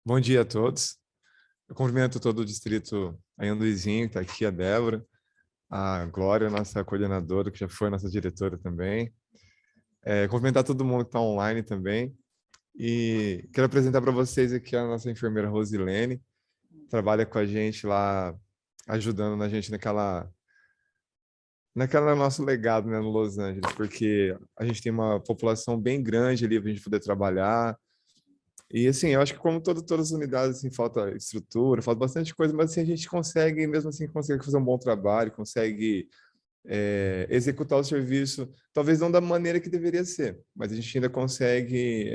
Bom dia a todos. Eu cumprimento todo o distrito aí, Luizinho, está aqui, a Débora, a Glória, nossa coordenadora, que já foi nossa diretora também. Cumprimentar todo mundo que está online também. E quero apresentar para vocês aqui a nossa enfermeira Rosilene, trabalha com a gente lá, ajudando a gente naquela nosso legado, né, no Los Angeles, porque a gente tem uma população bem grande ali para a gente poder trabalhar. E assim, eu acho que como todas as unidades, assim, falta estrutura, falta bastante coisa, mas assim, a gente consegue, mesmo assim, consegue fazer um bom trabalho, consegue executar o serviço, talvez não da maneira que deveria ser, mas a gente ainda consegue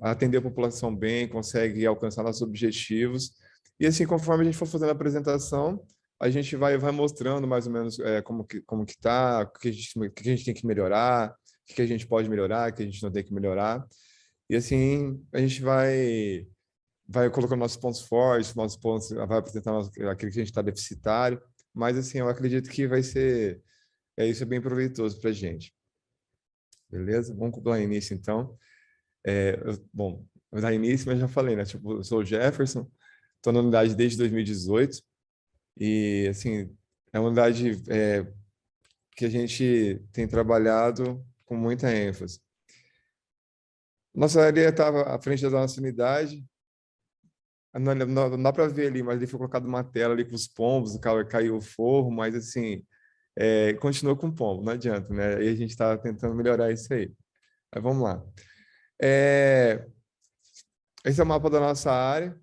atender a população bem, consegue alcançar nossos objetivos. E assim, conforme a gente for fazendo a apresentação, a gente vai mostrando mais ou menos como que tá, o que a gente tem que melhorar, o que a gente pode melhorar, o que a gente não tem que melhorar. E assim, a gente vai colocando nossos pontos fortes, nossos pontos, vai apresentar aquilo que a gente está deficitário, mas assim, eu acredito que vai ser, isso é bem proveitoso para a gente. Beleza? Vamos dar início, então. Bom, vou dar início, mas já falei, né? Tipo, eu sou o Jefferson, estou na unidade desde 2018 e, assim, é uma unidade que a gente tem trabalhado com muita ênfase. Nossa área estava à frente da nossa unidade. Não dá para ver ali, mas ele foi colocado uma tela ali com os pombos, caiu o forro, mas assim, continua com pombo, não adianta, né? E a gente está tentando melhorar isso aí. Mas vamos lá. É, Esse é o mapa da nossa área.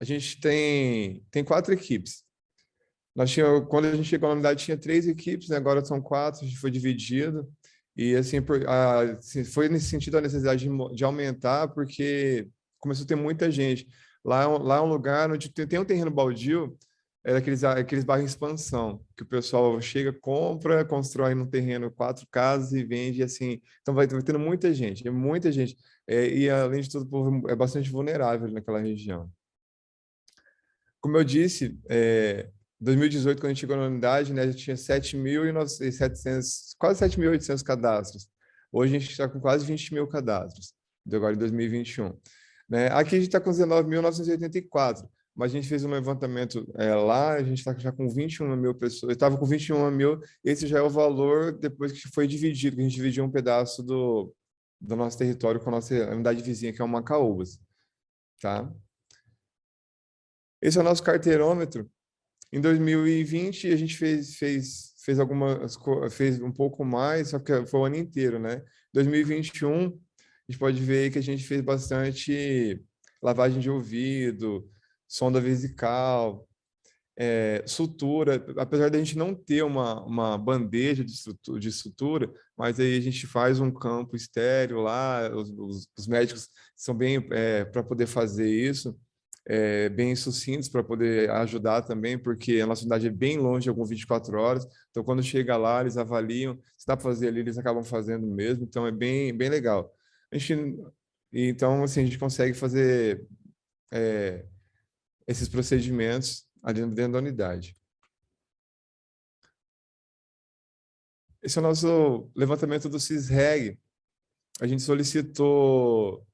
A gente tem 4 equipes. Quando a gente chegou na unidade, tinha 3 equipes, né? Agora são 4, a gente foi dividido. E assim, assim, foi nesse sentido a necessidade de aumentar, porque começou a ter muita gente. Lá é um lugar onde tem um terreno baldio, aqueles bairros em expansão, que o pessoal chega, compra, constrói no terreno 4 casas e vende, assim. Então vai tendo muita gente, é muita gente. E além de tudo, o povo é bastante vulnerável naquela região. Como eu disse, 2018, quando a gente chegou na unidade, né, a gente tinha 7.700, quase 7.800 cadastros. Hoje a gente está com quase 20 mil cadastros, de agora em 2021. Né? Aqui a gente está com 19.984, mas a gente fez um levantamento lá, a gente está já com 21 mil pessoas. Eu estava com 21 mil, esse já é o valor depois que foi dividido, que a gente dividiu um pedaço do nosso território com a nossa unidade vizinha, que é o Macaúbas. Tá? Esse é o nosso carteirômetro. Em 2020, a gente fez um pouco mais, só que foi o ano inteiro, né? 2021, a gente pode ver que a gente fez bastante lavagem de ouvido, sonda vesical, sutura, apesar da gente não ter uma bandeja de sutura, mas aí a gente faz um campo estéreo lá, os médicos são bem para poder fazer isso, bem sucintos para poder ajudar também, porque a nossa unidade é bem longe, algumas 24 horas, então quando chega lá, eles avaliam, se dá para fazer ali, eles acabam fazendo mesmo, então é bem legal. Então, assim, a gente consegue fazer esses procedimentos ali dentro da unidade. Esse é o nosso levantamento do CISREG. A gente solicitou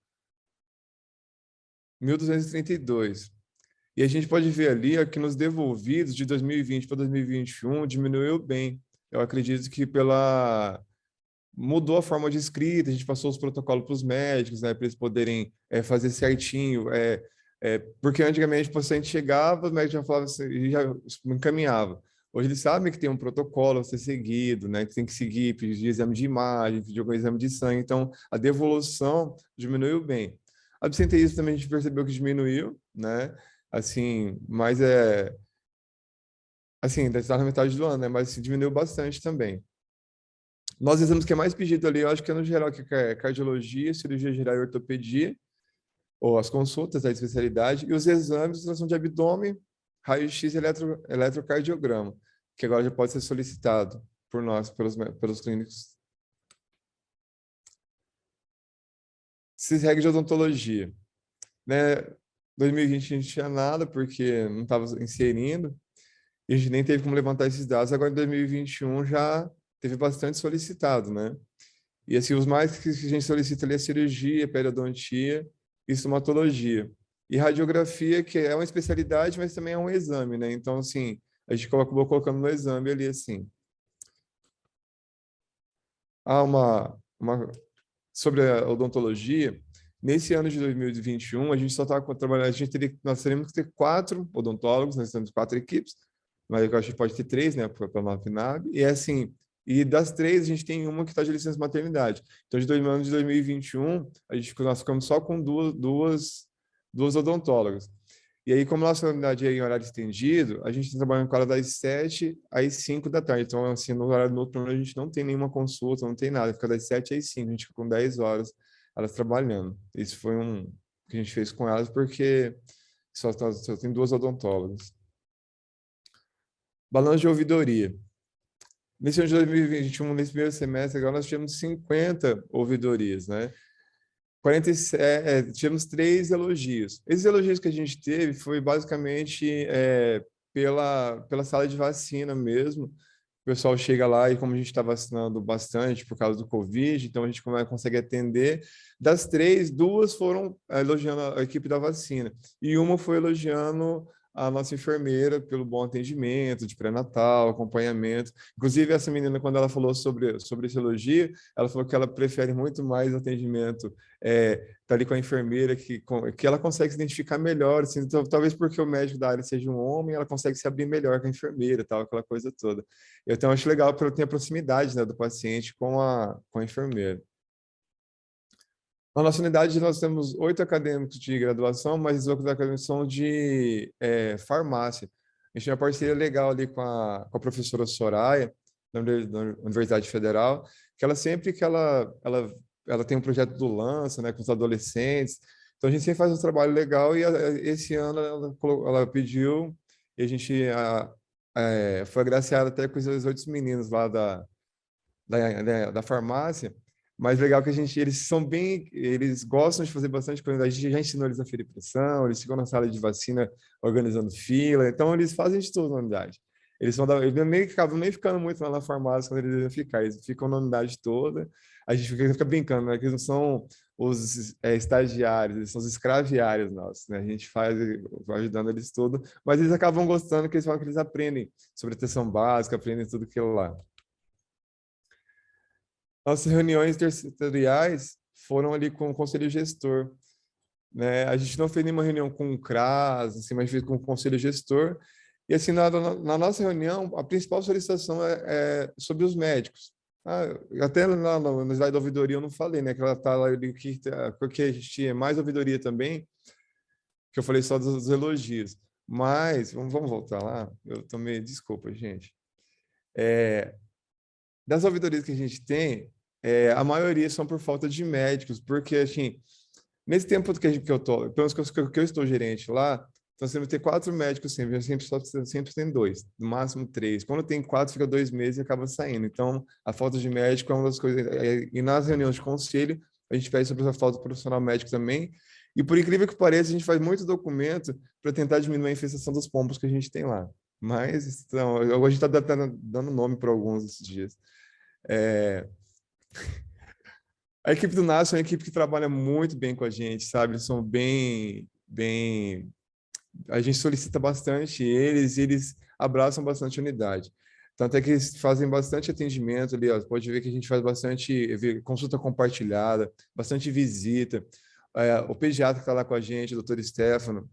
1.232. E a gente pode ver ali que nos devolvidos de 2020 para 2021 diminuiu bem. Eu acredito que mudou a forma de escrita, a gente passou os protocolos para os médicos, né, para eles poderem fazer certinho. Porque antigamente o paciente chegava, o médico já falava assim, já encaminhava. Hoje eles sabem que tem um protocolo a ser seguido, né, que tem que seguir, pedir exame de imagem, pedir algum exame de sangue. Então, a devolução diminuiu bem. Absenteísmo também a gente percebeu que diminuiu, né? Assim, mas assim, ainda está na metade do ano, né? Mas assim, diminuiu bastante também. Nós exames que é mais pedido ali, eu acho que é no geral, que é cardiologia, cirurgia geral e ortopedia, ou as consultas da especialidade, e os exames de ultrassom de abdômen, raio-x e eletrocardiograma, que agora já pode ser solicitado por nós, pelos clínicos. CISREG de odontologia. Né? 2020 a gente não tinha nada, porque não estava inserindo, e a gente nem teve como levantar esses dados. Agora, em 2021, já teve bastante solicitado, né? E assim, os mais que a gente solicita ali é cirurgia, periodontia e estomatologia. E radiografia, que é uma especialidade, mas também é um exame, né? Então, assim, a gente acabou colocando no exame ali, assim. Há sobre a odontologia, nesse ano de 2021, a gente só está trabalhando, nós teremos que ter 4 odontólogos, nós temos 4 equipes, mas eu acho que pode ter 3, né, para a NAP, e é assim, e das 3, a gente tem uma que está de licença maternidade. Então, no ano de 2021, nós ficamos só com duas odontólogas. E aí, como a nossa unidade é em horário estendido, a gente está trabalhando com ela das 7 às 5 da tarde. Então, assim, no horário noturno, a gente não tem nenhuma consulta, não tem nada. Fica das 7 às 5, a gente fica com 10 horas elas trabalhando. Isso foi que a gente fez com elas, porque só tem 2 odontólogas. Balanço de ouvidoria. Nesse ano de 2021, nesse primeiro semestre, agora nós tivemos 50 ouvidorias, né? 47, tivemos 3 elogios. Esses elogios que a gente teve foi basicamente pela sala de vacina mesmo. O pessoal chega lá e como a gente está vacinando bastante por causa do Covid, então a gente consegue atender. Das 3, 2 foram elogiando a equipe da vacina e uma foi elogiando a nossa enfermeira pelo bom atendimento de pré-natal, acompanhamento. Inclusive, essa menina, quando ela falou sobre esse elogio, ela falou que ela prefere muito mais o atendimento tá ali com a enfermeira, que ela consegue se identificar melhor, assim, então, talvez porque o médico da área seja um homem, ela consegue se abrir melhor com a enfermeira, tal, aquela coisa toda. Então, acho legal porque tem a proximidade, né, do paciente com a enfermeira. Na nossa unidade, nós temos 8 acadêmicos de graduação, mas os outros acadêmicos são de farmácia. A gente tem uma parceria legal ali com a professora Soraya, da Universidade Federal, que ela sempre que ela tem um projeto do Lança, né, com os adolescentes, então a gente sempre faz um trabalho legal e esse ano ela pediu e a gente foi agraciada até com os 8 meninos lá da farmácia, mas legal que eles gostam de fazer bastante coisa, a gente já ensinou eles a ferir pressão, eles ficam na sala de vacina organizando fila, então eles fazem de tudo na unidade. Eles nem acabam nem ficando muito lá na farmácia quando eles devem ficar, eles ficam na unidade toda, a gente fica brincando, né, que eles não são os estagiários, eles são os escraviários nossos, né, a gente vai ajudando eles tudo, mas eles acabam gostando que eles falam que eles aprendem sobre atenção básica, aprendem tudo aquilo lá. Nossas reuniões territoriais foram ali com o conselho gestor, né? A gente não fez nenhuma reunião com o CRAS, assim, mas fez com o conselho gestor. E assim, na nossa reunião, a principal solicitação é sobre os médicos. Até no slide da ouvidoria eu não falei, né? Que ela está lá, porque a gente tinha mais ouvidoria também, que eu falei só dos elogios. Mas, vamos voltar lá? Eu também, desculpa, gente. Das ouvidorias que a gente tem, a maioria são por falta de médicos, porque, assim, nesse tempo que eu tô, pelo menos que eu estou gerente lá, nós temos que ter 4 médicos sempre, sempre tem 2, no máximo 3. Quando tem 4, fica 2 meses e acaba saindo. Então, a falta de médico é uma das coisas. E nas reuniões de conselho, a gente pede sobre a falta de profissional médico também. E por incrível que pareça, a gente faz muito documento para tentar diminuir a infestação dos pombos que a gente tem lá. Mas, então, a gente está dando nome para alguns esses dias. É, a equipe do NAS é uma equipe que trabalha muito bem com a gente, sabe? Eles são bem. A gente solicita bastante eles e eles abraçam bastante a unidade. Tanto é que eles fazem bastante atendimento ali, ó. Pode ver que a gente faz bastante consulta compartilhada, bastante visita. O pediatra que está lá com a gente, o doutor Stefano,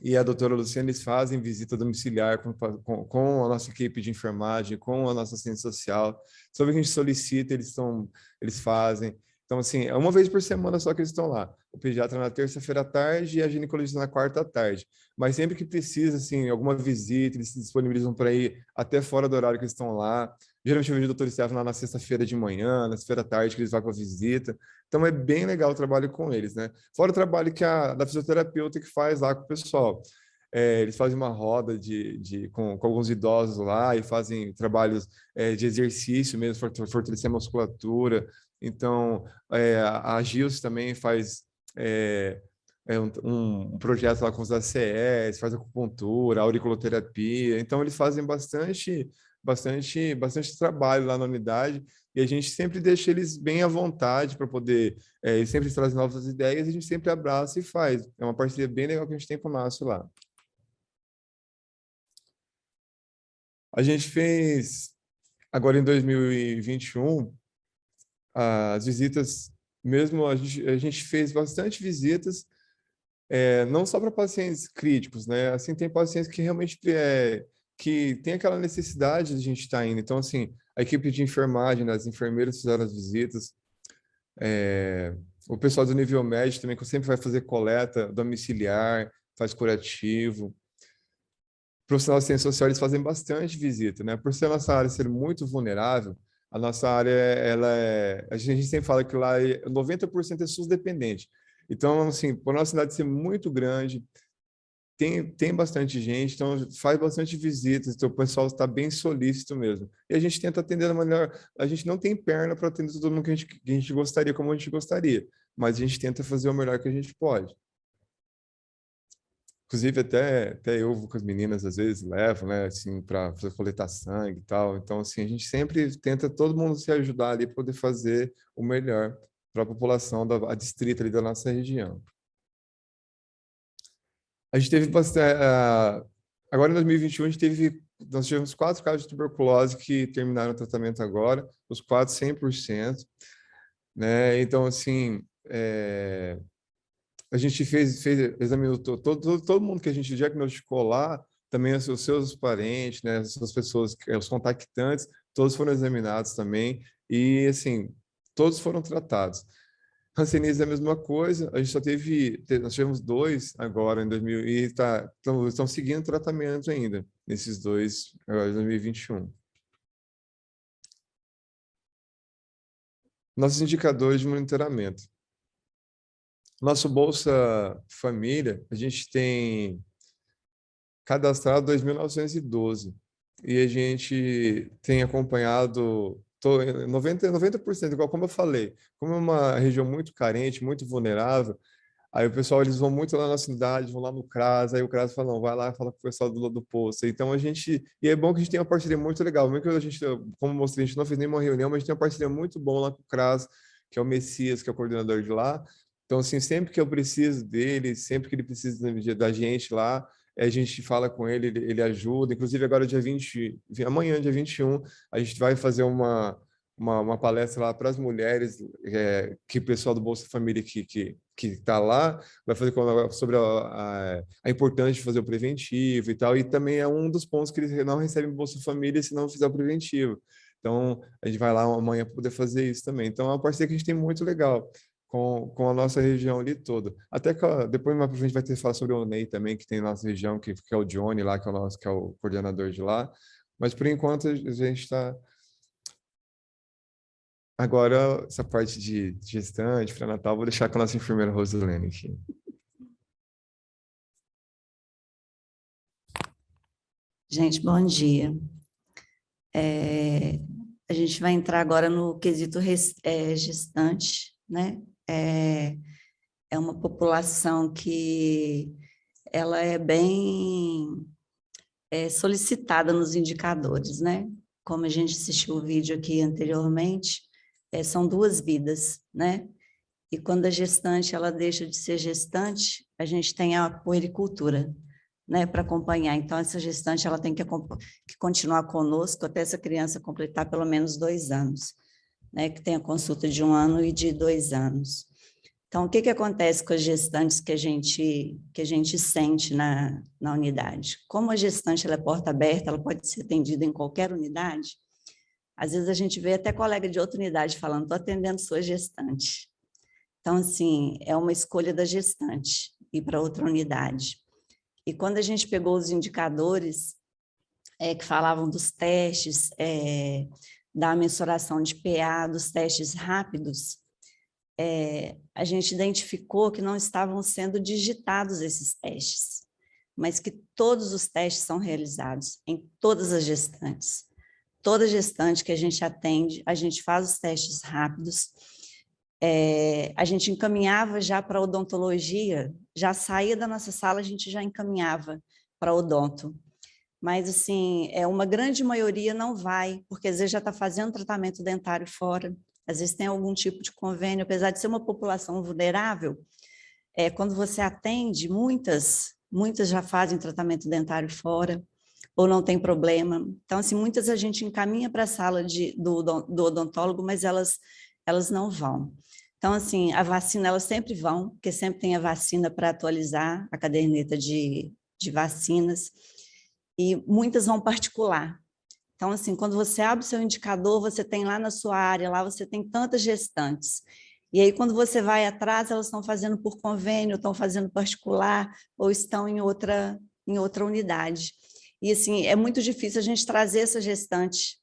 e a doutora Luciana, eles fazem visita domiciliar com a nossa equipe de enfermagem, com a nossa assistente social. Sobre o que a gente solicita, eles fazem. Então, assim, é uma vez por semana só que eles estão lá. O pediatra na terça-feira à tarde e a ginecologista na quarta à tarde. Mas sempre que precisa, assim, alguma visita, eles se disponibilizam para ir até fora do horário que eles estão lá. Geralmente eu vejo o doutor Stefano lá na sexta-feira de manhã, na sexta-feira à tarde, que eles vão para visita. Então, é bem legal o trabalho com eles, né? Fora o trabalho da fisioterapeuta que faz lá com o pessoal. Eles fazem uma roda com alguns idosos lá e fazem trabalhos de exercício mesmo, fortalecer a musculatura. Então, a Gils também faz um projeto lá com os ACS, faz acupuntura, auriculoterapia. Então, eles fazem bastante bastante trabalho lá na unidade, e a gente sempre deixa eles bem à vontade para poder, eles sempre trazem novas ideias, e a gente sempre abraça e faz. É uma parceria bem legal que a gente tem com o Márcio lá. A gente fez, agora em 2021, as visitas, mesmo a gente fez bastante visitas, não só para pacientes críticos, né? Assim, tem pacientes que realmente que tem aquela necessidade de a gente estar indo. Então, assim, a equipe de enfermagem, né, as enfermeiras fizeram as visitas, o pessoal do nível médio também, que sempre vai fazer coleta domiciliar, faz curativo. Profissionais de ciência social, eles fazem bastante visita, né? Por ser a nossa área ser muito vulnerável, a nossa área, a gente sempre fala que lá 90% é SUS dependente. Então, assim, por nossa cidade ser muito grande, tem bastante gente, então faz bastante visitas, então o pessoal está bem solícito mesmo. E a gente tenta atender da melhor. A gente não tem perna para atender todo mundo que a gente gostaria, como a gente gostaria, mas a gente tenta fazer o melhor que a gente pode. Inclusive, até eu vou com as meninas, às vezes, levo, né, assim, para coletar sangue e tal. Então, assim, a gente sempre tenta todo mundo se ajudar ali para poder fazer o melhor para a população a distrita ali da nossa região. A gente teve bastante. Agora, em 2021, nós tivemos 4 casos de tuberculose que terminaram o tratamento agora, os 4 100%, né? Então, assim, a gente examinou todo mundo que a gente diagnosticou lá, também os seus parentes, né, as pessoas, os contactantes, todos foram examinados também, e, assim, todos foram tratados. Hanseníase é a mesma coisa, a gente só nós tivemos 2 agora em 2000 e estão seguindo tratamento ainda, nesses 2 agora em 2021. Nossos indicadores de monitoramento. Nosso Bolsa Família, a gente tem cadastrado 2.912 e a gente tem acompanhado 90%, igual como eu falei, como é uma região muito carente, muito vulnerável. Aí o pessoal, eles vão muito lá na cidade, vão lá no CRAS, aí o CRAS fala, não, vai lá e fala com o pessoal do posto. Então e é bom que a gente tem uma parceria muito legal, mesmo que a gente, como eu mostrei, a gente não fez nenhuma reunião, mas a gente tem uma parceria muito boa lá com o CRAS, que é o Messias, que é o coordenador de lá. Então, assim, sempre que eu preciso dele, sempre que ele precisa da gente lá, a gente fala com ele, ele ajuda. Inclusive, agora, amanhã, dia 21, a gente vai fazer uma palestra lá para as mulheres, que o pessoal do Bolsa Família que está lá vai fazer sobre a importância de fazer o preventivo e tal, e também é um dos pontos que eles não recebem Bolsa Família se não fizer o preventivo. Então, a gente vai lá amanhã para poder fazer isso também. Então, é uma parceria que a gente tem muito legal com a nossa região ali toda. Até que depois mais pra frente vai ter que falar sobre o Ney também, que tem na nossa região, que é o Johnny lá, que é o coordenador de lá. Mas, por enquanto, a gente está. Agora, essa parte de gestante, pré-natal, vou deixar com a nossa enfermeira Rosilene aqui. Gente, bom dia. A gente vai entrar agora no quesito gestante, né? É uma população que ela é bem solicitada nos indicadores, né? Como a gente assistiu o vídeo aqui anteriormente, são 2 vidas, né? E quando a gestante ela deixa de ser gestante, a gente tem a puericultura, né, para acompanhar. Então, essa gestante ela tem que continuar conosco até essa criança completar pelo menos 2 anos, né, que tem a consulta de 1 ano e de 2 anos. Então, o que acontece com as gestantes que a gente sente na unidade? Como a gestante ela é porta aberta, ela pode ser atendida em qualquer unidade, às vezes a gente vê até colega de outra unidade falando, estou atendendo sua gestante. Então, assim, é uma escolha da gestante ir para outra unidade. E quando a gente pegou os indicadores que falavam dos testes, da mensuração de PA, dos testes rápidos, a gente identificou que não estavam sendo digitados esses testes, mas que todos os testes são realizados em todas as gestantes. Toda gestante que a gente atende, a gente faz os testes rápidos, a gente encaminhava já para a odontologia, já saía da nossa sala, a gente já encaminhava para odonto. mas, assim, uma grande maioria não vai, porque às vezes já está fazendo tratamento dentário fora, às vezes tem algum tipo de convênio, apesar de ser uma população vulnerável, quando você atende, muitas já fazem tratamento dentário fora, ou não tem problema. Então, assim, muitas a gente encaminha para a sala do odontólogo, mas elas não vão. Então, assim, a vacina, elas sempre vão, porque sempre tem a vacina para atualizar a caderneta de vacinas, e muitas vão particular. Então, assim, quando você abre o seu indicador, você tem lá na sua área, lá você tem tantas gestantes. E aí, quando você vai atrás, elas estão fazendo por convênio, estão fazendo particular, ou estão em outra unidade. E, assim, é muito difícil a gente trazer essa gestante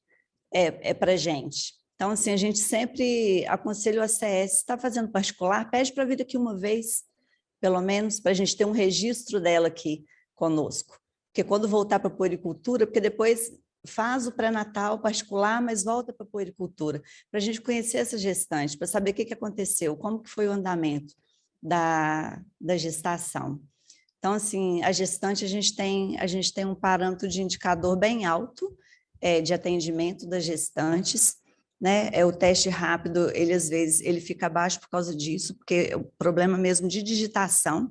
para a gente. Então, assim, a gente sempre aconselha o ACS, está fazendo particular, pede para vir aqui uma vez, pelo menos, para a gente ter um registro dela aqui conosco. Porque quando voltar para a puericultura, porque depois faz o pré-natal particular, mas volta para a puericultura, para a gente conhecer essa gestante, para saber o que aconteceu, como que foi o andamento da gestação. Então, assim, a gestante, a gente tem um parâmetro de indicador bem alto de atendimento das gestantes, né? O teste rápido, ele às vezes ele fica abaixo por causa disso, porque é o problema mesmo de digitação,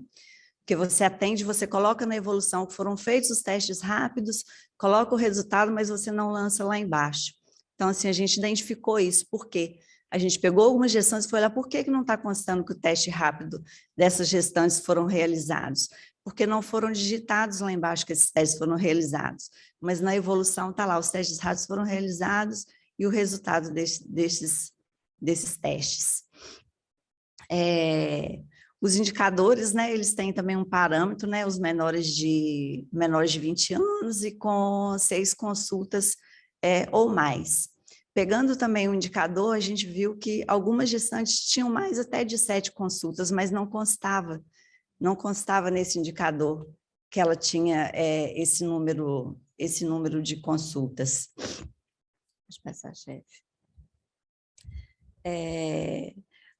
que você atende, você coloca na evolução que foram feitos os testes rápidos, coloca o resultado, mas você não lança lá embaixo. Então, assim, a gente identificou isso, por quê? A gente pegou algumas gestantes e foi lá, por que não está constando que o teste rápido dessas gestantes foram realizados? Porque não foram digitados lá embaixo que esses testes foram realizados, mas na evolução está lá, os testes rápidos foram realizados e o resultado desses testes. Os indicadores, né, eles têm também um parâmetro, né, os menores de 20 anos e com 6 consultas ou mais. Pegando também o indicador, a gente viu que algumas gestantes tinham mais até de 7 consultas, mas não constava nesse indicador que ela tinha esse número de consultas. Deixa eu passar, chefe.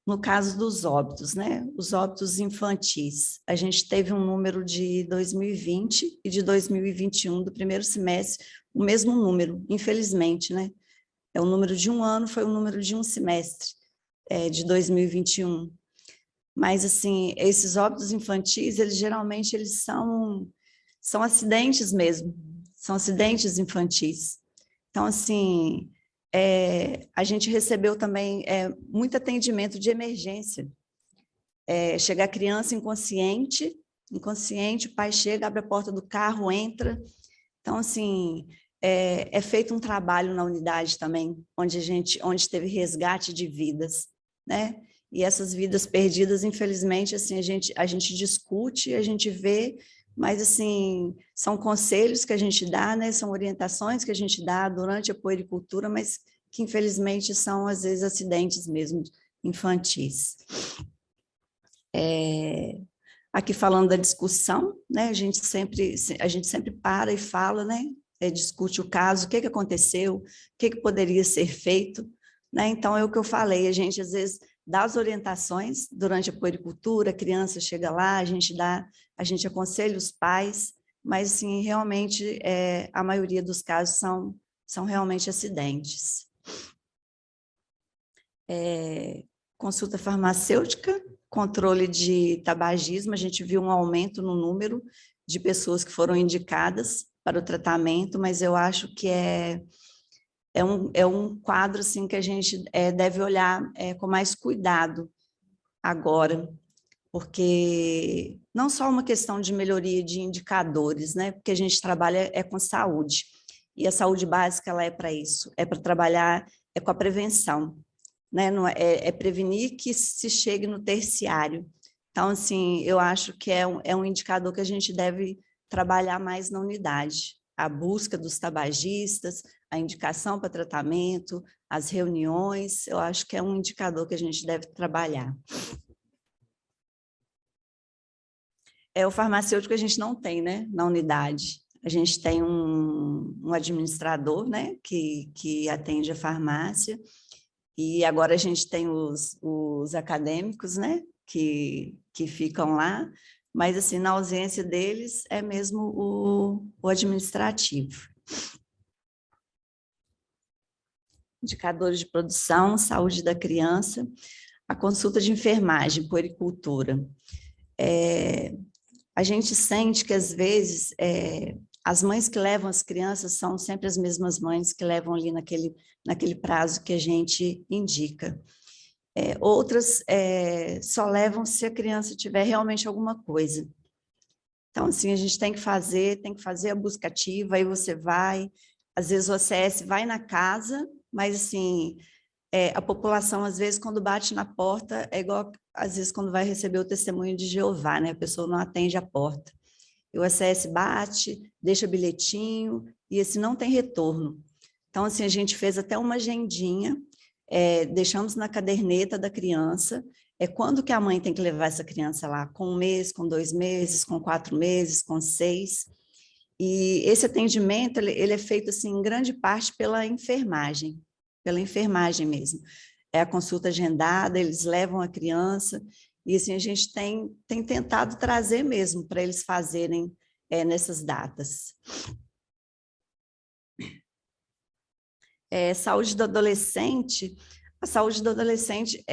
No caso dos óbitos, né? Os óbitos infantis, a gente teve um número de 2020 e de 2021, do primeiro semestre, o mesmo número, infelizmente, né? O número de um ano foi o número de um semestre, de 2021. Mas, assim, esses óbitos infantis, eles geralmente são acidentes mesmo, são acidentes infantis. Então, assim, a gente recebeu também muito atendimento de emergência. Chega a criança inconsciente, o pai chega, abre a porta do carro, entra. Então, assim, é feito um trabalho na unidade também, onde teve resgate de vidas, né? E essas vidas perdidas, infelizmente, assim, a gente discute, a gente vê, mas, assim, são conselhos que a gente dá, né? São orientações que a gente dá durante a puericultura, mas que, infelizmente, são, às vezes, acidentes mesmo infantis. Aqui falando da discussão, né? A gente sempre para e fala, né? Discute o caso, o que aconteceu, o que poderia ser feito, né? Então, é o que eu falei, a gente, às vezes, dá as orientações durante a puericultura, a criança chega lá, a gente aconselha os pais, mas, assim, realmente, a maioria dos casos são realmente acidentes. Consulta farmacêutica, controle de tabagismo, a gente viu um aumento no número de pessoas que foram indicadas para o tratamento, mas eu acho que é um quadro assim, que a gente deve olhar com mais cuidado agora, porque não só uma questão de melhoria de indicadores, né? Porque a gente trabalha com saúde, e a saúde básica ela é para isso, é para trabalhar com a prevenção, né? Não é prevenir que se chegue no terciário. Então, assim, eu acho que é um indicador que a gente deve trabalhar mais na unidade, a busca dos tabagistas, a indicação para tratamento, as reuniões, eu acho que é um indicador que a gente deve trabalhar. O farmacêutico a gente não tem, né, na unidade. A gente tem um administrador, né, que atende a farmácia, e agora a gente tem os acadêmicos, né, que ficam lá, mas, assim, na ausência deles, é mesmo o administrativo. Indicadores de produção, saúde da criança, a consulta de enfermagem, puericultura. A gente sente que, às vezes, as mães que levam as crianças são sempre as mesmas mães que levam ali naquele prazo que a gente indica. Outras só levam se a criança tiver realmente alguma coisa. Então, assim, a gente tem que fazer a busca ativa, aí você vai, às vezes o ACS vai na casa, mas, assim, a população, às vezes, quando bate na porta, é igual, às vezes, quando vai receber o testemunho de Jeová, né? A pessoa não atende a porta. E o ACS bate, deixa bilhetinho, e esse não tem retorno. Então, assim, a gente fez até uma agendinha, deixamos na caderneta da criança, quando que a mãe tem que levar essa criança lá? Com 1 mês, com 2 meses, com 4 meses, com 6. E esse atendimento, ele é feito, assim, em grande parte pela enfermagem mesmo. É a consulta agendada, eles levam a criança, e assim, a gente tem tentado trazer mesmo para eles fazerem nessas datas. Saúde do adolescente, a saúde do adolescente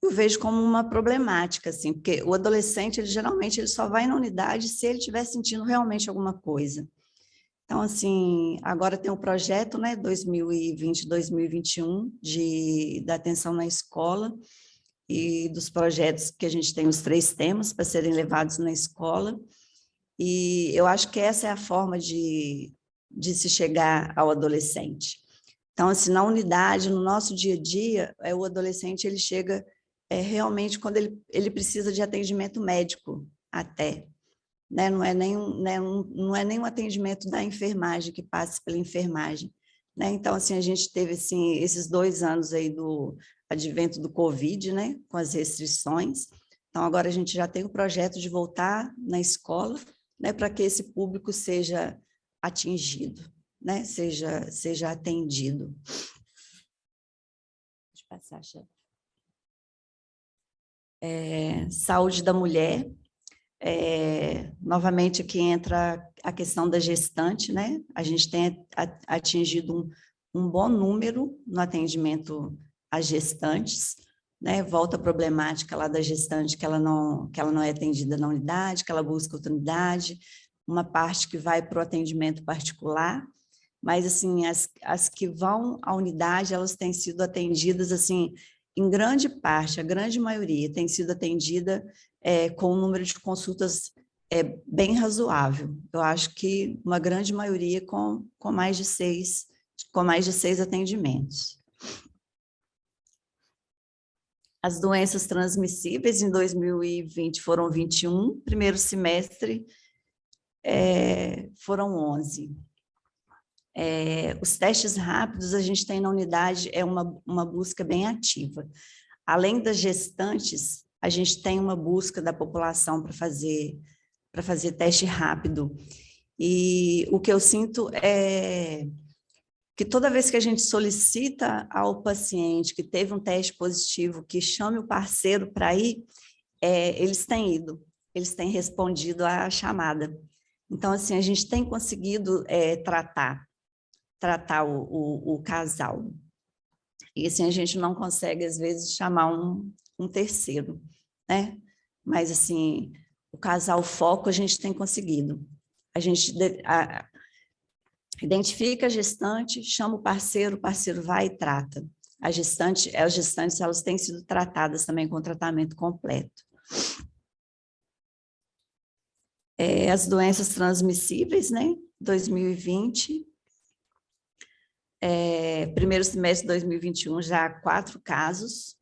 eu vejo como uma problemática, assim, porque o adolescente, geralmente, ele só vai na unidade se ele estiver sentindo realmente alguma coisa. Então, assim, agora tem um projeto, né, 2020, 2021, da atenção na escola, e dos projetos que a gente tem os 3 temas para serem levados na escola, e eu acho que essa é a forma de se chegar ao adolescente. Então, assim, na unidade, no nosso dia a dia, o adolescente, ele chega realmente quando ele precisa de atendimento médico, até, né? Não é nem um atendimento da enfermagem, que passe pela enfermagem, né? Então, assim, a gente teve, assim, esses 2 anos aí do advento do Covid, né? Com as restrições. Então, agora a gente já tem o projeto de voltar na escola, né? Para que esse público seja atingido, né? Seja atendido. Deixa eu passar, chefe. Saúde da mulher. Novamente aqui entra a questão da gestante, né? A gente tem atingido um bom número no atendimento às gestantes, né? Volta a problemática lá da gestante, que ela não é atendida na unidade, que ela busca outra unidade, uma parte que vai para o atendimento particular, mas, assim, as que vão à unidade, elas têm sido atendidas, assim, em grande parte, a grande maioria tem sido atendida com um número de consultas bem razoável. Eu acho que uma grande maioria com mais de 6 atendimentos. As doenças transmissíveis em 2020 foram 21, primeiro semestre foram 11. Os testes rápidos, a gente tem na unidade, uma busca bem ativa. Além das gestantes, a gente tem uma busca da população para fazer teste rápido. E o que eu sinto é que toda vez que a gente solicita ao paciente que teve um teste positivo, que chame o parceiro para ir, eles têm ido, eles têm respondido à chamada. Então, assim, a gente tem conseguido tratar o casal. E assim, a gente não consegue, às vezes, chamar um terceiro, né? Mas, assim, o casal foco a gente tem conseguido. A gente identifica a gestante, chama o parceiro vai e trata. As gestantes, elas têm sido tratadas também com tratamento completo. As doenças transmissíveis, né? 2020, primeiro semestre de 2021, já 4 casos,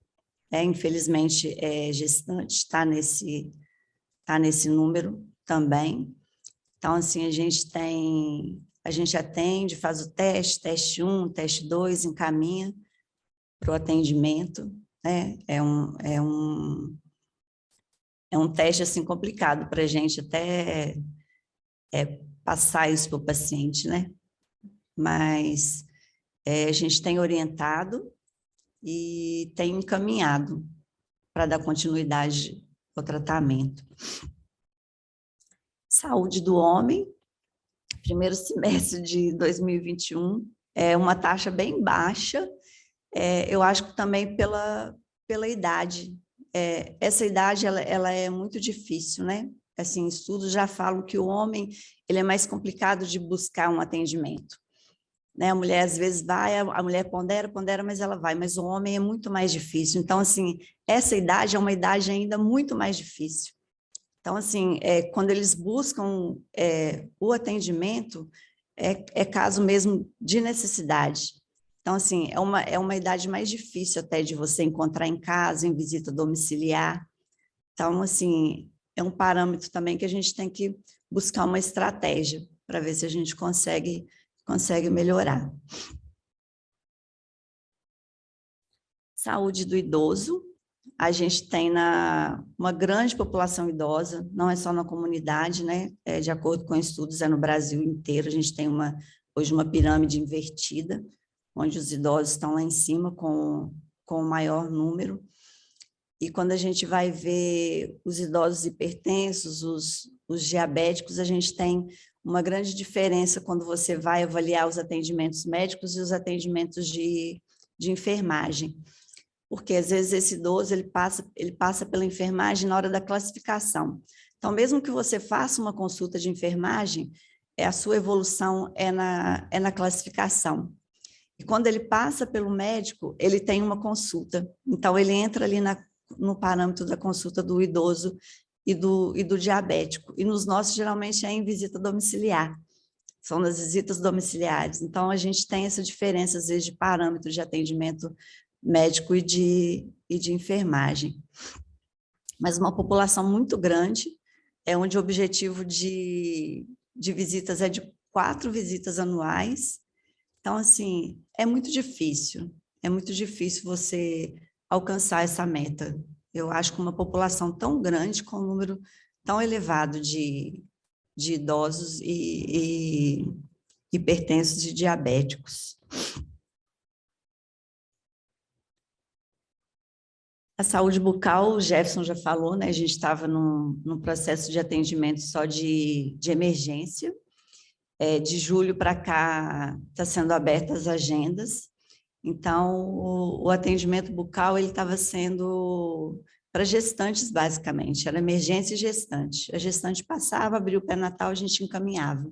infelizmente, gestante está nesse número também. Então, assim, a gente atende, faz o teste 1, teste 2, encaminha para o atendimento, né? É um teste, assim, complicado para a gente até passar isso para o paciente, né? Mas a gente tem orientado e tem encaminhado para dar continuidade ao tratamento. Saúde do homem, primeiro semestre de 2021, é uma taxa bem baixa, eu acho que também pela idade. Essa idade ela é muito difícil, né? Assim, estudos já falam que o homem ele é mais complicado de buscar um atendimento. Né? A mulher às vezes vai, a mulher pondera, mas ela vai, mas o homem é muito mais difícil. Então, assim, essa idade é uma idade ainda muito mais difícil. Então, assim, quando eles buscam o atendimento, é caso mesmo de necessidade. Então, assim, é uma idade mais difícil até de você encontrar em casa, em visita domiciliar. Então, assim, é um parâmetro também que a gente tem que buscar uma estratégia para ver se a gente consegue melhorar. Saúde do idoso. A gente tem uma grande população idosa, não é só na comunidade, né? De acordo com estudos, no Brasil inteiro. A gente tem hoje uma pirâmide invertida, onde os idosos estão lá em cima com o maior número. E quando a gente vai ver os idosos hipertensos, os diabéticos, a gente tem uma grande diferença quando você vai avaliar os atendimentos médicos e os atendimentos de enfermagem. Porque, às vezes, esse idoso ele passa pela enfermagem na hora da classificação. Então, mesmo que você faça uma consulta de enfermagem, a sua evolução é na classificação. E quando ele passa pelo médico, ele tem uma consulta. Então, ele entra ali no parâmetro da consulta do idoso e do diabético. E nos nossos, geralmente, é em visita domiciliar. São nas visitas domiciliares. Então, a gente tem essa diferença, às vezes, de parâmetros de atendimento médico e de enfermagem. Mas uma população muito grande, onde o objetivo de visitas é de 4 visitas anuais. Então, assim, é muito difícil você alcançar essa meta. Eu acho que uma população tão grande, com um número tão elevado de idosos e hipertensos e diabéticos. A saúde bucal, o Jefferson já falou, né? A gente estava num processo de atendimento só de emergência. De julho para cá, está sendo abertas as agendas. Então, o atendimento bucal ele estava sendo para gestantes, basicamente. Era emergência e gestante. A gestante passava, abria o pré-natal, a gente encaminhava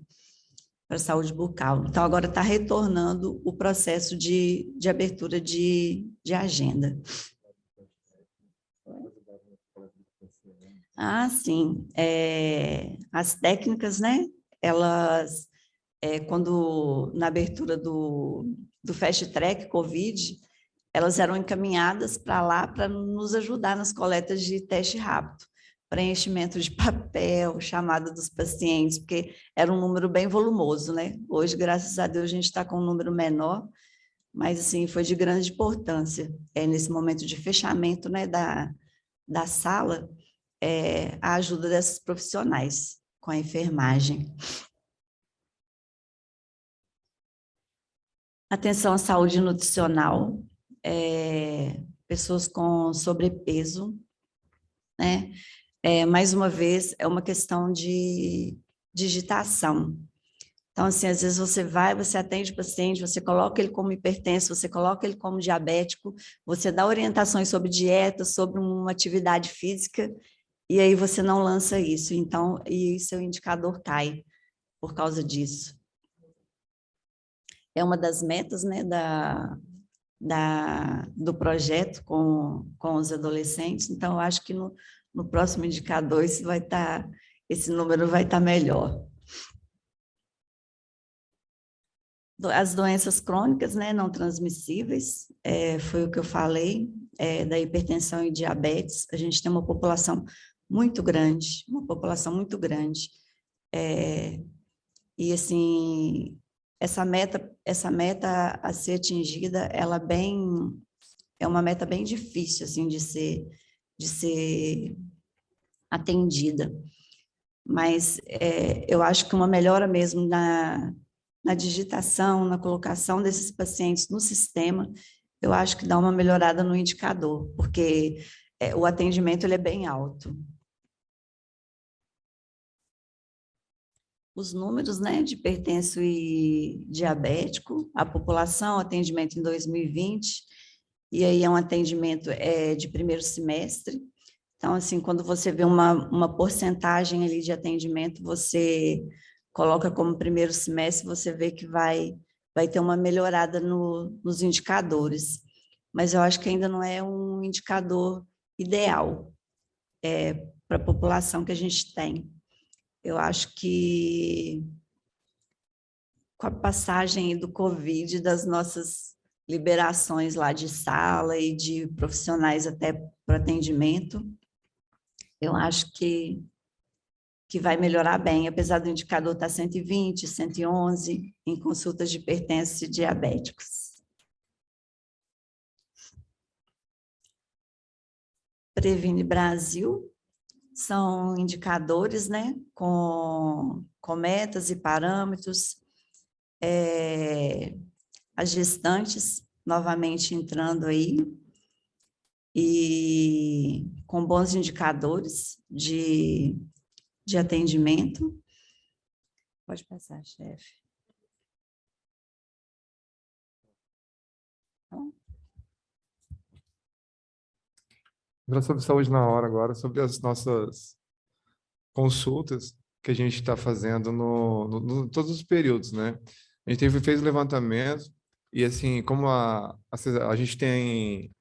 para a saúde bucal. Então, agora está retornando o processo de abertura de agenda. Ah, sim. As técnicas, né? Elas, quando na abertura do Fast Track Covid, elas eram encaminhadas para lá para nos ajudar nas coletas de teste rápido, preenchimento de papel, chamada dos pacientes, porque era um número bem volumoso, né? Hoje, graças a Deus, a gente está com um número menor, mas, assim, foi de grande importância. Nesse momento de fechamento, né, da sala, a ajuda dessas profissionais com a enfermagem. Atenção à saúde nutricional, pessoas com sobrepeso, né? Mais uma vez, é uma questão de digitação. Então, assim, às vezes você atende o paciente, você coloca ele como hipertenso, você coloca ele como diabético, você dá orientações sobre dieta, sobre uma atividade física, e aí você não lança isso. Então, e seu indicador cai por causa disso. É uma das metas, né, do projeto com os adolescentes. Então, eu acho que no próximo indicador esse número vai estar melhor. As doenças crônicas, né, não transmissíveis, foi o que eu falei, da hipertensão e diabetes. A gente tem uma população muito grande, e, assim, essa meta a ser atingida, é uma meta bem difícil, assim, de ser atendida. Mas eu acho que uma melhora mesmo na digitação, na colocação desses pacientes no sistema, eu acho que dá uma melhorada no indicador, porque o atendimento ele é bem alto. os números, né, de hipertenso e diabético, a população, atendimento em 2020, e aí é um atendimento de primeiro semestre. Então, assim, quando você vê uma porcentagem ali de atendimento, você coloca como primeiro semestre, você vê que vai ter uma melhorada nos indicadores. Mas eu acho que ainda não é um indicador ideal para a população que a gente tem. Eu acho que com a passagem do Covid, das nossas liberações lá de sala e de profissionais até para atendimento, eu acho que vai melhorar bem, apesar do indicador estar 120, 111 em consultas de hipertensos e diabéticos. Previne Brasil são indicadores, né, com metas e parâmetros. As gestantes novamente entrando aí, e com bons indicadores de atendimento. Pode passar, chefe. Sobre saúde na hora agora, sobre as nossas consultas que a gente está fazendo todos os períodos, né? A gente fez o levantamento e, assim, como a gente tem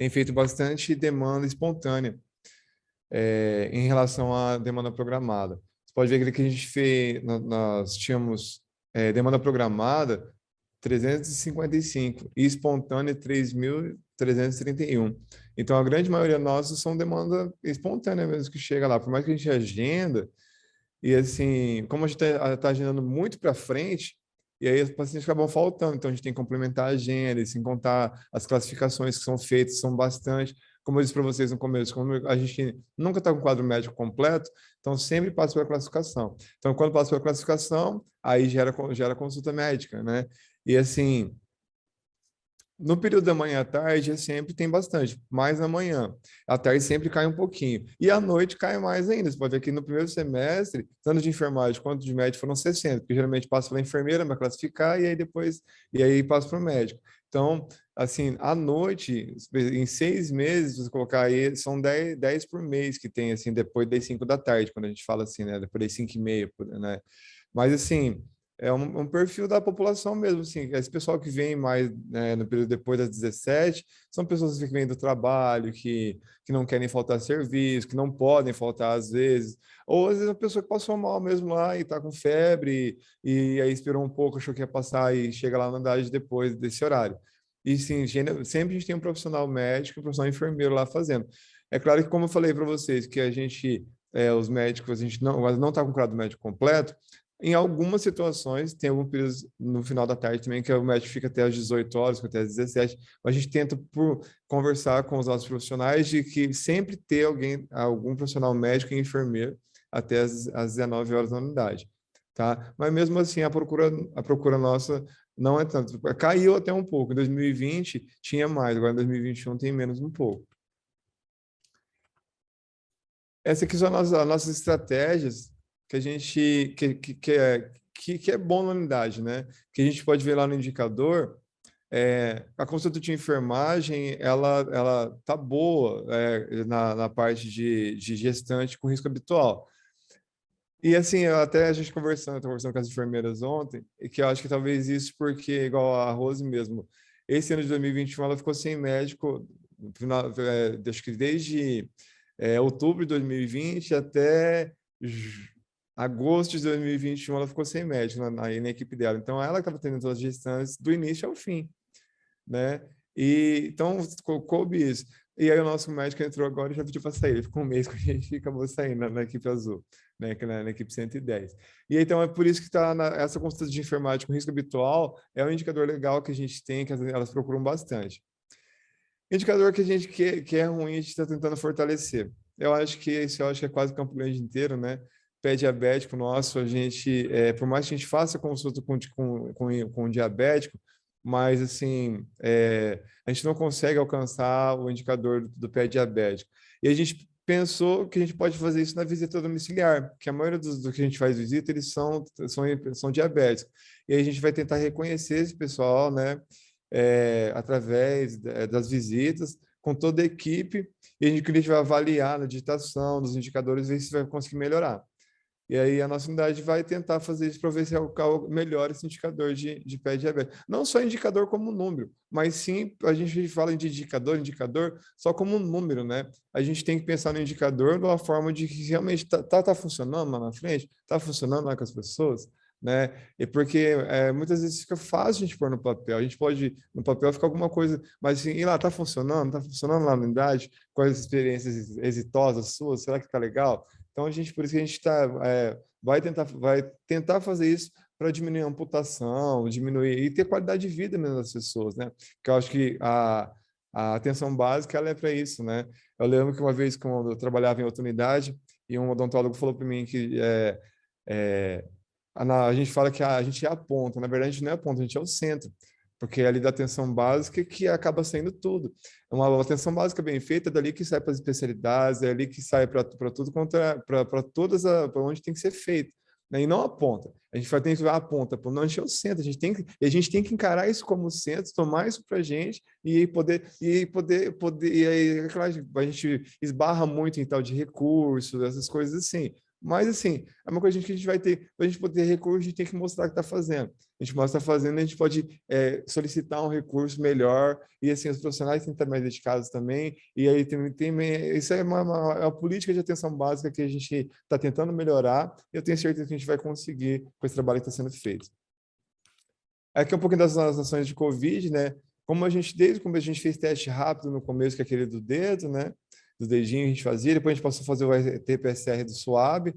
feito bastante demanda espontânea em relação à demanda programada. Você pode ver que a gente fez, nós tínhamos demanda programada 355 e espontânea 3.331. Então, a grande maioria nossas são demanda espontânea mesmo que chega lá. Por mais que a gente agenda, e assim, como a gente está agendando muito para frente, e aí os pacientes acabam faltando. Então, a gente tem que complementar a agenda, e sem contar as classificações que são feitas, são bastante. Como eu disse para vocês no começo, como a gente nunca está com o quadro médico completo, então sempre passa pela classificação. Então, quando passa pela classificação, aí gera consulta médica, né? E assim, no período da manhã à tarde, sempre tem bastante, mais na manhã. À tarde sempre cai um pouquinho. E à noite cai mais ainda. Você pode ver que no primeiro semestre, tanto de enfermagem quanto de médico foram 60, porque geralmente passa pela enfermeira para classificar e aí passa para o médico. Então, assim, à noite, em 6 meses, se você colocar aí, são 10 por mês que tem, assim, depois das 5 da tarde, quando a gente fala assim, né? Depois das 5h30, né? Mas, assim, é um perfil da população mesmo, assim, esse pessoal que vem mais no período depois das 17, são pessoas que vêm do trabalho, que não querem faltar serviço, que não podem faltar às vezes, ou às vezes a pessoa que passou mal mesmo lá e está com febre, e aí esperou um pouco, achou que ia passar e chega lá na idade depois desse horário. E sim, sempre a gente tem um profissional médico, um profissional enfermeiro lá fazendo. É claro que, como eu falei para vocês, que a gente, os médicos, a gente não está com o quadro médico completo. Em algumas situações, tem algum período no final da tarde também, que o médico fica até às 18 horas, até às 17, mas a gente tenta conversar com os nossos profissionais de que sempre ter algum profissional médico e enfermeiro até às 19 horas na unidade, tá? Mas mesmo assim, a procura nossa não é tanto. Caiu até um pouco. Em 2020 tinha mais, agora em 2021 tem menos um pouco. Essas aqui são as nossas estratégias que a gente que é bom na unidade, né? Que a gente pode ver lá no indicador, a consulta de enfermagem ela tá boa na parte de gestante com risco habitual. E assim, até a gente conversando com as enfermeiras ontem, e que eu acho que talvez isso porque, igual a Rose mesmo, esse ano de 2021 ela ficou sem médico, no final, acho que desde outubro de 2020 até agosto de 2021 ela ficou sem médico na equipe dela. Então, ela que estava tendo todas as gestantes do início ao fim, né? E então coube isso. E aí o nosso médico entrou agora e já pediu para sair. Ele ficou um mês com a gente e acabou saindo na equipe azul, né? Que na equipe 110. E então é por isso que está essa consulta de enfermagem com risco habitual é um indicador legal que a gente tem, que elas procuram bastante. Indicador que a gente que é ruim, a gente está tentando fortalecer. Eu acho que é quase o Campo Grande inteiro, né? Pé diabético nosso, a gente, por mais que a gente faça consulta com diabético, mas assim, a gente não consegue alcançar o indicador do pé diabético. E a gente pensou que a gente pode fazer isso na visita domiciliar, que a maioria do que a gente faz visita, eles são diabéticos. E aí a gente vai tentar reconhecer esse pessoal, né, através das visitas, com toda a equipe, e a gente vai avaliar na digitação, nos indicadores, ver se vai conseguir melhorar. E aí a nossa unidade vai tentar fazer isso para ver se melhora esse indicador de pé de diabetes. Não só indicador como número, mas sim, a gente fala de indicador só como um número, né? A gente tem que pensar no indicador de uma forma de que realmente tá funcionando lá na frente, está funcionando lá com as pessoas, né? E porque muitas vezes fica fácil a gente pôr no papel. A gente pode, no papel, ficar alguma coisa, mas assim, e lá, está funcionando? Está funcionando lá na unidade? Quais experiências exitosas suas? Será que está legal? Então, por isso que a gente vai tentar fazer isso para diminuir a amputação, diminuir e ter qualidade de vida mesmo das pessoas, né? Porque eu acho que a atenção básica ela é para isso, né? Eu lembro que uma vez, quando eu trabalhava em outra unidade, e um odontólogo falou para mim que a gente fala que a gente é a ponta, na verdade a gente não é a ponta, a gente é o centro, porque é ali da atenção básica que acaba saindo tudo. Uma atenção básica bem feita é dali que sai para as especialidades, é ali que sai para tudo, para todas, para onde tem que ser feito, né? E não a ponta. A gente vai ter que ver a ponta, não, a gente é o centro, a gente tem que encarar isso como centro, tomar isso para a gente e aí, é claro, a gente esbarra muito em tal de recursos, essas coisas assim. Mas, assim, é uma coisa que a gente vai ter, para a gente poder ter recurso, a gente tem que mostrar que está fazendo. A gente mostra que está fazendo, a gente pode solicitar um recurso melhor, e, assim, os profissionais têm que estar mais dedicados também, e aí isso é uma política de atenção básica que a gente está tentando melhorar, e eu tenho certeza que a gente vai conseguir com esse trabalho que está sendo feito. Aqui é um pouquinho das ações de Covid, né? Como desde o começo, a gente fez teste rápido no começo, que é aquele do dedo, né? Do dedinho a gente fazia, depois a gente passou a fazer o RT-PCR do suave,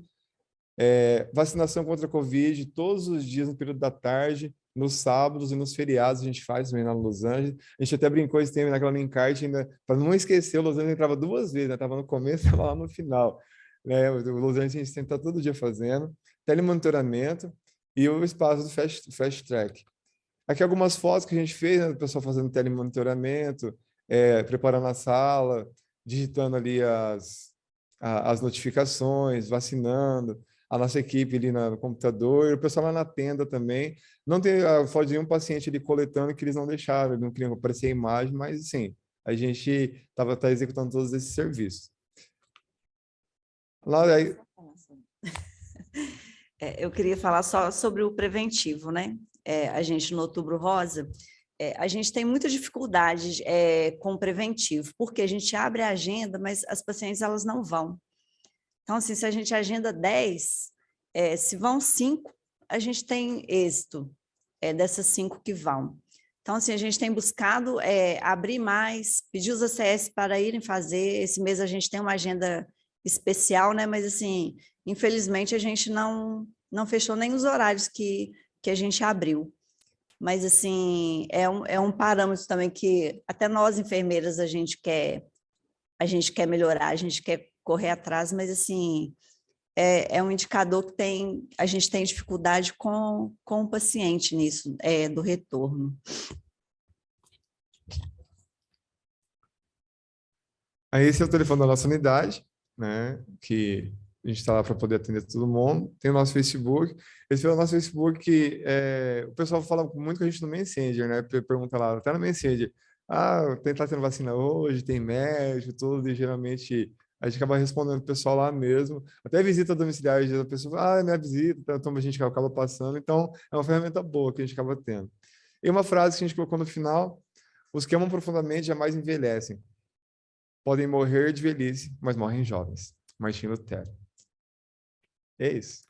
vacinação contra a Covid todos os dias no período da tarde, nos sábados e nos feriados a gente faz também lá no Los Angeles. A gente até brincou esse tempo naquela encarte ainda, para não esquecer, o Los Angeles entrava duas vezes, né? Estava no começo e estava lá no final. Né? O Los Angeles a gente sempre está todo dia fazendo, telemonitoramento e o espaço do Fast Track. Aqui algumas fotos que a gente fez, né, do pessoal fazendo telemonitoramento, preparando a sala, digitando ali as notificações, vacinando, a nossa equipe ali no computador, e o pessoal lá na tenda também. Não tem a foto de nenhum paciente ali coletando que eles não deixaram, eles não queriam aparecer a imagem, mas sim, a gente tá executando todos esses serviços. Lá, aí... Eu queria falar só sobre o preventivo, né? A gente, no Outubro Rosa, a gente tem muita dificuldade com o preventivo, porque a gente abre a agenda, mas as pacientes elas não vão. Então, assim, se a gente agenda 10, se vão 5, a gente tem êxito dessas 5 que vão. Então, assim, a gente tem buscado abrir mais, pedir os ACS para irem fazer. Esse mês a gente tem uma agenda especial, né? Mas, assim, infelizmente, a gente não fechou nem os horários que a gente abriu. Mas, assim, é um parâmetro também que até nós, enfermeiras, a gente quer melhorar, a gente quer correr atrás, mas, assim, é um indicador que a gente tem dificuldade com o paciente nisso, do retorno. Aí esse é o telefone da nossa unidade, né? Que a gente está lá para poder atender todo mundo. Tem o nosso Facebook. Esse é o nosso Facebook que o pessoal fala muito com a gente no Messenger, né? Pergunta lá, até no Messenger. Tá tendo vacina hoje, tem médico, tudo, e geralmente a gente acaba respondendo o pessoal lá mesmo. Até visita domiciliar, às vezes a pessoa fala, é minha visita, então a gente acaba passando. Então, é uma ferramenta boa que a gente acaba tendo. E uma frase que a gente colocou no final, os que amam profundamente jamais envelhecem. Podem morrer de velhice, mas morrem jovens. Martim Lutero. É isso.